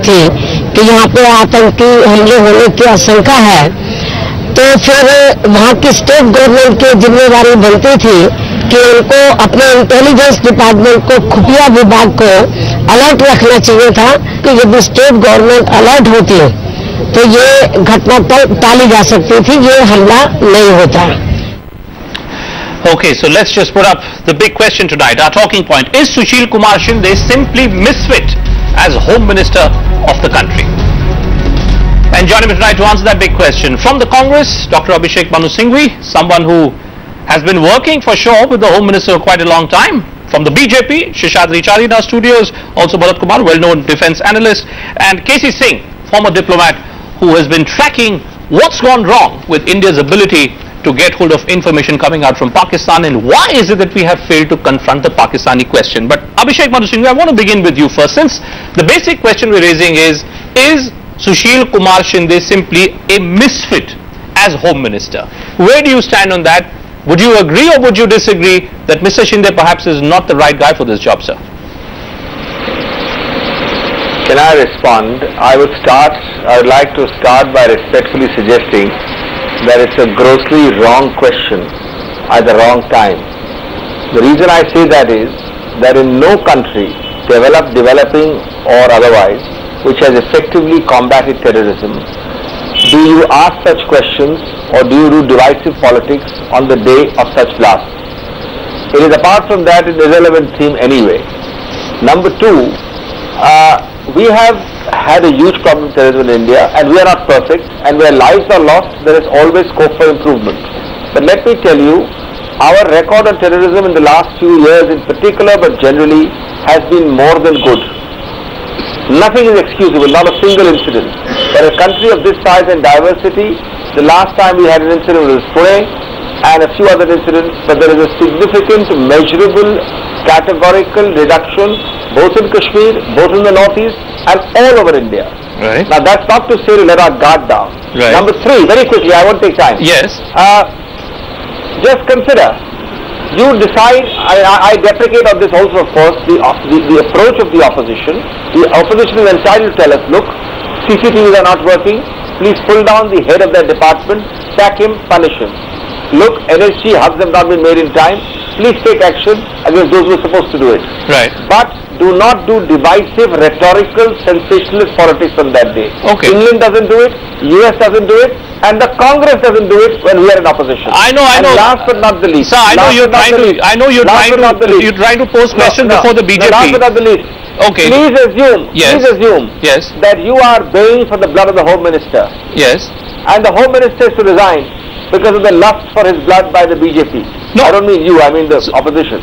थी कि यहाँ पे आतंकी हमले होने की आशंका है, तो फिर वहाँ की स्टेट गवर्नमेंट की जिम्मेदारी बनती थी कि उनको अपने इंटेलिजेंस डिपार्टमेंट को, खुफिया विभाग को अलर्ट रखना चाहिए था कि यदि स्टेट गवर्नमेंट अलर्ट होती तो ये घटना टाली जा सकती थी, ये हमला नहीं होता। Okay, so let's just put up the big question tonight. Our talking point is: Sushil Kumar Shinde simply misfit as Home Minister of the country? And joining me tonight to answer that big question from the Congress, Dr. AVSEQ03, someone who has been working for sure with the Home Minister for quite a long time. From the BJP, Shishadri Chari in our studios, also Bharat Kumar, well-known defense analyst, and KC Singh, former diplomat who has been tracking what's gone wrong with India's ability to get hold of information coming out from Pakistan, and why is it that we have failed to confront the Pakistani question. But AVSEQ03, I want to begin with you first, since the basic question we're raising is Sushil Kumar Shinde simply a misfit as Home Minister? Where do you stand on that? Would you agree or would you disagree that Mr. Shinde perhaps is not the right guy for this job, sir? Can I respond? I would like to start by respectfully suggesting that it's a grossly wrong question at the wrong time. The reason I say that is that in no country, developing or otherwise, which has effectively combated terrorism, do you ask such questions or do you do divisive politics on the day of such blasts? It is apart from that an irrelevant theme anyway. Number two, we have had a huge problem with terrorism in India, and we are not perfect, and where lives are lost, there is always scope for improvement. But let me tell you, our record on terrorism in the last few years in particular, but generally, has been more than good. Nothing is excusable, not a single incident. For a country of this size and diversity, the last time we had an incident was Pune, and a few other incidents, but there is a significant, measurable, categorical reduction both in Kashmir, both in the northeast, and all over India. Right. Now that's not to say to let our guard down. Right. Number three, very quickly, I won't take time. Yes. Just consider, you decide, I deprecate on this also, of course, the approach of the opposition. The opposition is entitled to tell us, look, CCTVs are not working, please pull down the head of that department, sack him, punish him. Look, NSG hubs have not been made in time, please take action against those who are supposed to do it. Right. But do not do divisive, rhetorical, sensationalist politics on that day. Okay. England doesn't do it, US doesn't do it, and the Congress doesn't do it when we are in opposition. I know. And last but not the least. Sir, I know you're trying to pose questions before the BJP. Last but not the least. Okay. Please assume Yes. that you are baying for the blood of the Home Minister. Yes. And the Home Minister is to resign because of the lust for his blood by the BJP. No. I don't mean you, I mean the opposition.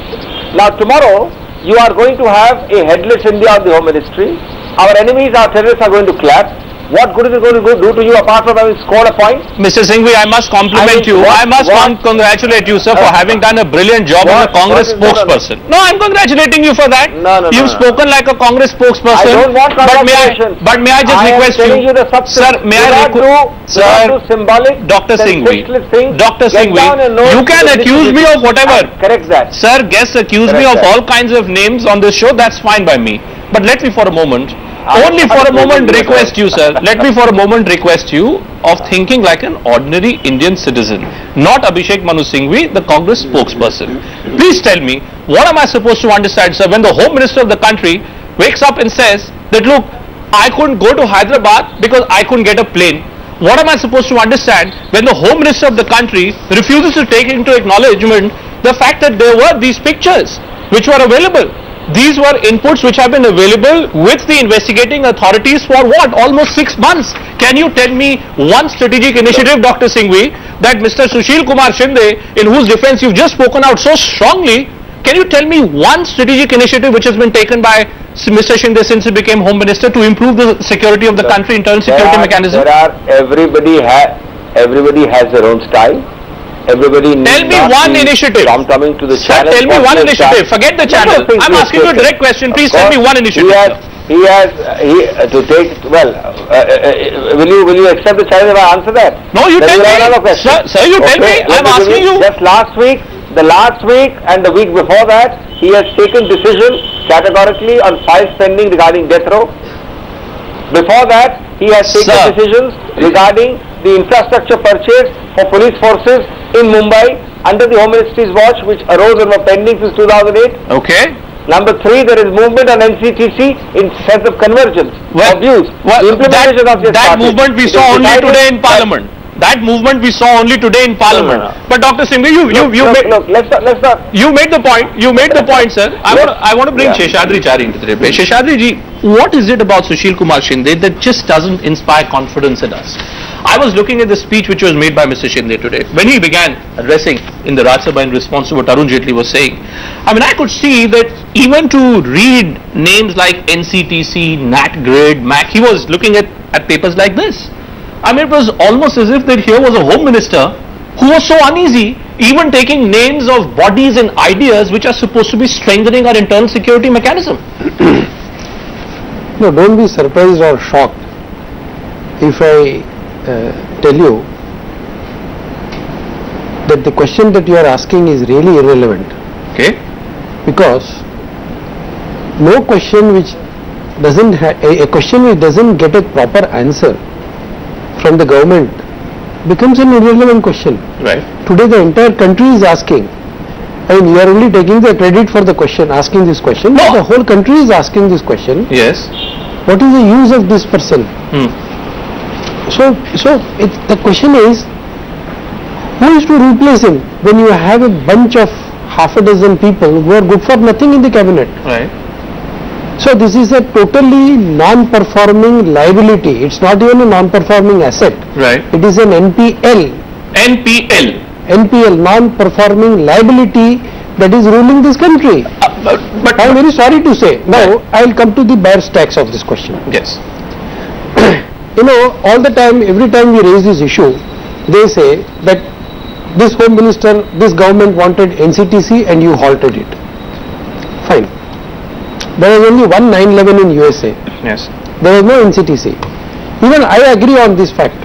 Now tomorrow, you are going to have a headless India on the Home Ministry. Our enemies, our terrorists are going to clap. What good is it going to do to you apart from having scored a point? Mr. Singhvi, I must compliment you. I must congratulate you, sir, for having done a brilliant job as a Congress spokesperson. No, I'm congratulating you for that. No. You've spoken like a Congress spokesperson. I don't want congratulations. But may I just request you? You the Sir, may I request? Sir, symbolic, Dr. Singhvi. Dr. Singhvi, you can accuse me of whatever. Correct that. Sir, guests accuse me of all kinds of names on this show. That's fine by me. But let me for a moment. Only for a moment request you, sir. Let me for a moment request you of thinking like an ordinary Indian citizen, not AVSEQ03, the Congress spokesperson. Please tell me, what am I supposed to understand, sir, when the Home Minister of the country wakes up and says that, look, I couldn't go to Hyderabad because I couldn't get a plane. What am I supposed to understand when the Home Minister of the country refuses to take into acknowledgement the fact that there were these pictures which were available? These were inputs which have been available with the investigating authorities for what? Almost 6 months. Can you tell me one strategic initiative, Dr. Singhvi, that Mr. Sushil Kumar Shinde, in whose defense you've just spoken out so strongly, can you tell me one strategic initiative which has been taken by Mr. Shinde since he became Home Minister to improve the security of the country, internal security mechanism? Everybody has their own style. Everybody tell me one initiative. Coming to the channel. Tell me one initiative. Forget the channel. I'm asking you a direct question. Please tell me one initiative. Will you accept the challenge if I answer that? No, you tell me. Sir, you tell me. I'm asking you. Just last week and the week before that, he has taken decision categorically on files pending regarding death row. Before that, he has taken Sir. decisions regarding the infrastructure purchase for police forces in Mumbai under the Home Ministry's watch, which arose and were pending since 2008. Okay. Number 3, there is movement on NCTC in sense of convergence of views. The implementation of this that started. movement we It saw is only decided today in that- Parliament. That movement we saw only today in Parliament. No. But Dr. Singh, you let's not. You made the point. You made the point, sir. I want to bring Yeah. Sheshadri Chari into the debate. Sheshadri ji, what is it about Sushil Kumar Shinde that just doesn't inspire confidence in us? I was looking at the speech which was made by Mr. Shinde today. When he began addressing in the Rajya Sabha in response to what Arun Jaitley was saying, I mean, I could see that even to read names like NCTC, NatGrid, MAC, he was looking at papers like this. I mean, it was almost as if that here was a Home Minister who was so uneasy, even taking names of bodies and ideas which are supposed to be strengthening our internal security mechanism. No, don't be surprised or shocked if I tell you that the question that you are asking is really irrelevant, Okay? because no question which doesn't a question which doesn't get a proper answer from the government becomes an irrelevant question. Right. Today the entire country is asking. I mean, you are only taking the credit for the question, asking this question. No. But the whole country is asking this question. Yes. What is the use of this person? So the question is, who is to replace him when you have a bunch of half a dozen people who are good for nothing in the cabinet? Right. So this is a totally non-performing liability. It's not even a non-performing asset. Right. It is an NPL, non-performing liability that is ruling this country. But I am very sorry to say. Now I will come to the bare stacks of this question. yes. You know, all the time, every time we raise this issue, they say that this Home Minister, this government wanted NCTC and you halted it. Fine. There was only one 9/11 in USA. Yes. There was no NCTC. Even I agree on this fact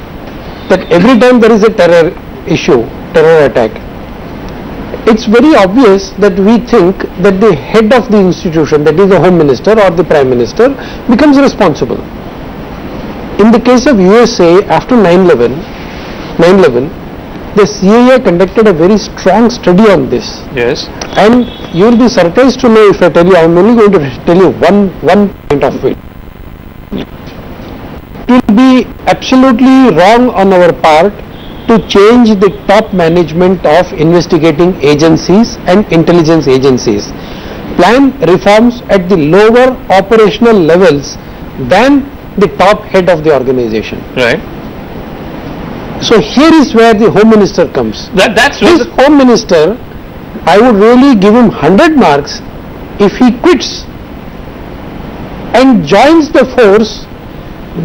that every time there is a terror issue, terror attack, it's very obvious that we think that the head of the institution, that is the Home Minister or the Prime Minister, becomes responsible. In the case of USA, after 9/11, the CIA conducted a very strong study on this. Yes. And you will be surprised to know if I tell you, I am only going to tell you one point of it. It will be absolutely wrong on our part to change the top management of investigating agencies and intelligence agencies. Plan reforms at the lower operational levels than the top head of the organization. Right. So here is where the Home Minister comes. That's This Home Minister, I would really give him 100 marks if he quits and joins the force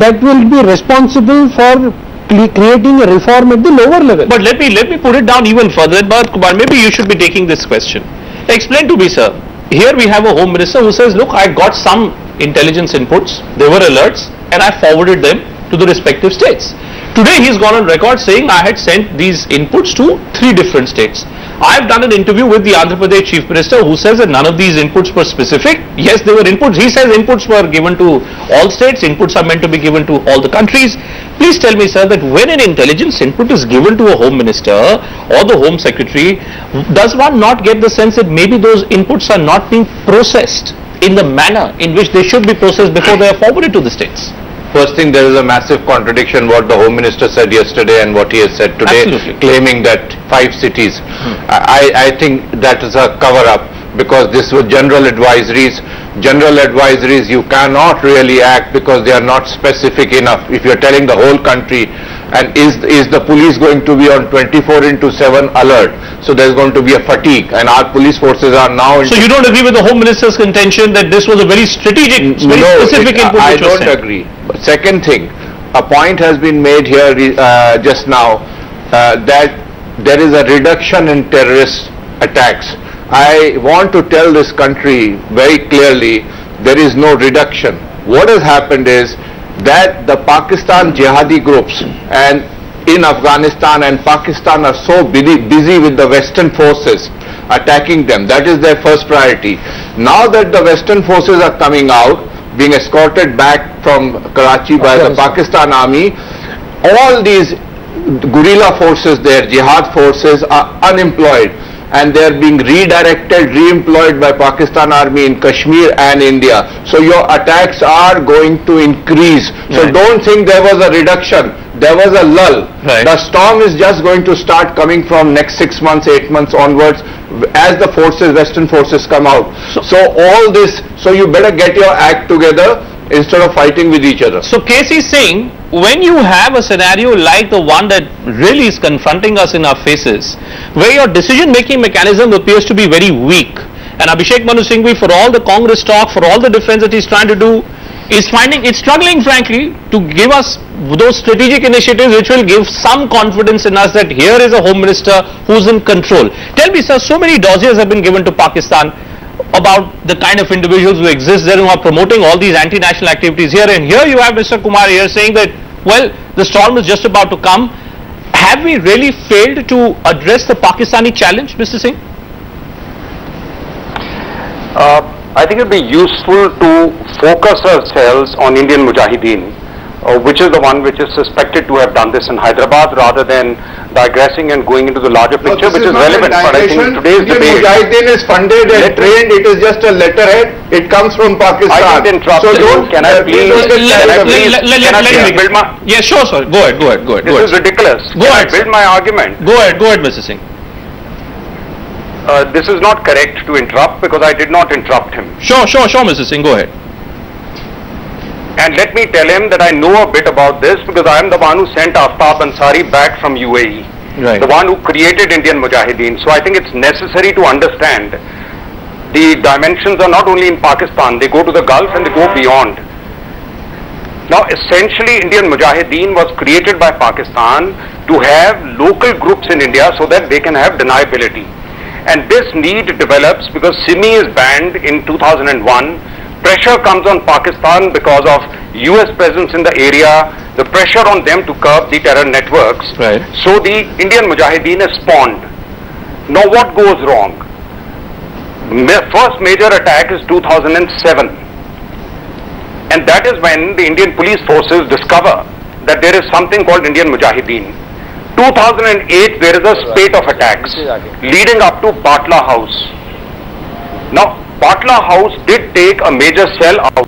that will be responsible for creating a reform at the lower level. But let me put it down even further. Bharat Kumar, maybe you should be taking this question. Explain to me, sir. Here we have a Home Minister who says, look, I got some intelligence inputs, they were alerts, and I forwarded them to the respective states. Today he's gone on record saying I had sent these inputs to 3 different states. I've done an interview with the Andhra Pradesh Chief Minister who says that none of these inputs were specific. Yes, they were inputs. He says inputs were given to all states. Inputs are meant to be given to all the countries. Please tell me, sir, that when an intelligence input is given to a Home Minister or the Home Secretary, does one not get the sense that maybe those inputs are not being processed in the manner in which they should be processed before they are forwarded to the states? First thing, there is a massive contradiction what the Home Minister said yesterday and what he has said today, Absolutely. claiming that 5 cities. I think that is a cover-up, because this was general advisories. General advisories, you cannot really act because they are not specific enough. If you are telling the whole country, and is the police going to be on 24/7 alert? So there is going to be a fatigue, and our police forces are now. So you don't agree with the Home Minister's contention that this was a very strategic, very specific input I which was don't sent? agree. Second thing, a point has been made here just now that there is a reduction in terrorist attacks. I want to tell this country very clearly, there is no reduction. What has happened is that the Pakistan jihadi groups and in Afghanistan and Pakistan are so busy with the Western forces attacking them. That is their first priority. Now that the Western forces are coming out, being escorted back from Karachi by the Pakistan army. All these guerrilla forces there, jihad forces, are unemployed, and they are being redirected, re-employed by Pakistan army in Kashmir and India. So your attacks are going to increase. So don't think there was a reduction. There was a lull. The storm is just going to start coming from next 6 months, 8 months onwards as the forces, Western forces come out. So all this, so you better get your act together instead of fighting with each other. So KC Singh, when you have a scenario like the one that really is confronting us in our faces, where your decision-making mechanism appears to be very weak, and Abhishek Manu Singhvi, for all the Congress talk, for all the defense that he's trying to do, is finding it's struggling, frankly, to give us those strategic initiatives which will give some confidence in us that here is a Home Minister who's in control. Tell me, sir, so many dossiers have been given to Pakistan about the kind of individuals who exist there who are promoting all these anti-national activities here, and here you have Mr. Kumar here saying that, well, the storm is just about to come. Have we really failed to address the Pakistani challenge, Mr. Singh? I think it would be useful to focus ourselves on Indian Mujahideen, which is the one which is suspected to have done this in Hyderabad, rather than digressing and going into the larger picture, which is relevant. But I think today's debate, Mujahideen is funded and trained. It is just a letterhead. It comes from Pakistan. I didn't interrupt. So don't. Can I please? Let me build my. Yeah, sure, sir. Go ahead. This is ridiculous. Go ahead. Build my argument. Go ahead, Mr. Singh. This is not correct to interrupt, because I did not interrupt him. Sure, Mr. Singh. Go ahead. And let me tell him that I know a bit about this, because I am the one who sent Aftab Ansari back from UAE. Right. The one who created Indian Mujahideen. So I think it's necessary to understand the dimensions are not only in Pakistan, they go to the Gulf and they go beyond. Now essentially Indian Mujahideen was created by Pakistan to have local groups in India so that they can have deniability. And this need develops because Simi is banned in 2001. Pressure comes on Pakistan because of US presence in the area, the pressure on them to curb the terror networks. Right. So the Indian Mujahideen is spawned. Now what goes wrong? First major attack is 2007. And that is when the Indian police forces discover that there is something called Indian Mujahideen. 2008 there is a spate of attacks leading up to Batla House. Now Batla House did take a major shell out